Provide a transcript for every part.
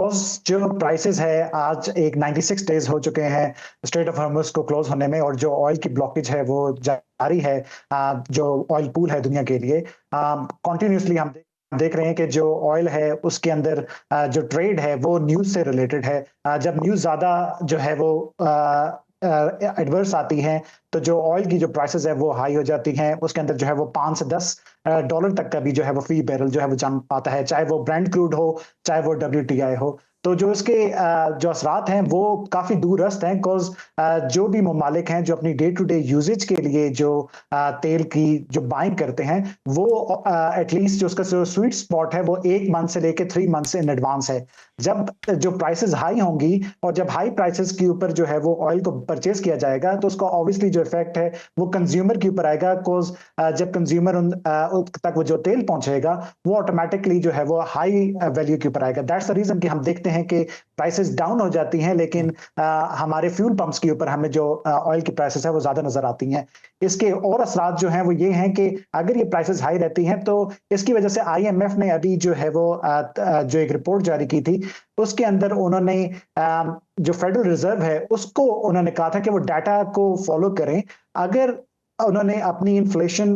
Because जो prices है आज एक 96 डेज़ हो चुके हैं स्ट्रेट ऑफ हॉर्मुज़ को क्लोज़ होने में और जो ऑयल की ब्लॉकेज है वो जारी है जो ऑयल पूल है दुनिया के लिए कंटीन्यूअसली हम देख रहे हैं कि जो ऑयल है उसके अंदर जो ट्रेड है वो न्यूज़ से रिलेटेड है। जब न्यूज़ ज़्यादा जो है वो एडवर्स आती हैं, तो जो ऑयल की जो प्राइसेज़ है वो हाई हो जाती हैं। उसके अंदर जो है वो 5 से 10 डॉलर तक का भी जो है वो फी बैरल जो है वो जम पाता है, चाहे वो ब्रेंट क्रूड हो, चाहे वो डब्ल्यूटीआई हो। तो जो इसके जो असरात हैं वो काफ़ी दूरस्थ हैं बिकॉज़ जो भी ममालिक हैं जो अपनी डे टू डे यूसेज के लिए जो तेल की जो बाइंग करते हैं, वो एटलीस्ट जो उसका जो स्वीट स्पॉट है वो 1 मंथ से लेके 3 मंथ्स इन एडवांस है। जब जो प्राइसेज़ हाई होंगी और जब हाई प्राइसेज़ के ऊपर जो है वो ऑयल को परचेज़ किया जाएगा, तो उसका ऑब्वियसली जो इफ़ेक्ट है वो कंज़्यूमर के ऊपर आएगा बिकॉज़ जब कंज़्यूमर तक वो जो तेल पहुँचेगा, वो ऑटोमैटिकली जो है वो हाई वैल्यू के ऊपर आएगा। दैट्स द रीज़न कि हम देखते हैं कि प्राइसेज़ डाउन हो जाती हैं, लेकिन हमारे फ्यूल पंप्स के ऊपर हमें जो ऑयल की प्राइसेज़ है वो ज़्यादा नज़र आती हैं। इसके और असरात जो हैं वो ये हैं कि अगर ये प्राइसेज़ हाई रहती हैं, तो इसकी वजह से आईएमएफ ने अभी जो है वो जो एक रिपोर्ट जारी की थी, उसके अंदर उन्होंने जो फेडरल रिज़र्व है, उसको उन्होंने कहा था कि वो डाटा को फ़ॉलो करें। अगर उन्होंने अपनी इन्फ्लेशन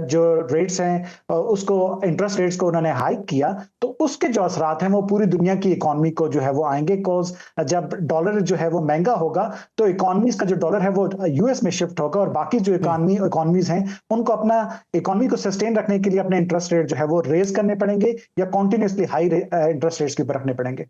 जो रेट्स हैं उसको इंटरेस्ट रेट्स को उन्होंने हाइक किया, तो उसके जो असरात हैं वो पूरी दुनिया की इकोनॉमी को जो है वो आएँगे बिकॉज़ जब डॉलर जो है वो महँगा होगा, तो इकोनॉमीज़ का जो डॉलर है वो यूएस में शिफ्ट होगा और बाकी जो हुँ। इकोनॉमीज़ हैं, उनको अपना इकोनॉमी को सस्टेन रखने के लिए अपने इंटरेस्ट रेट जो है वो रेज़ करने पड़ेंगे या कंटीन्यूअसली हाई इंटरेस्ट रेट्स के ऊपर रखने पड़ेंगे।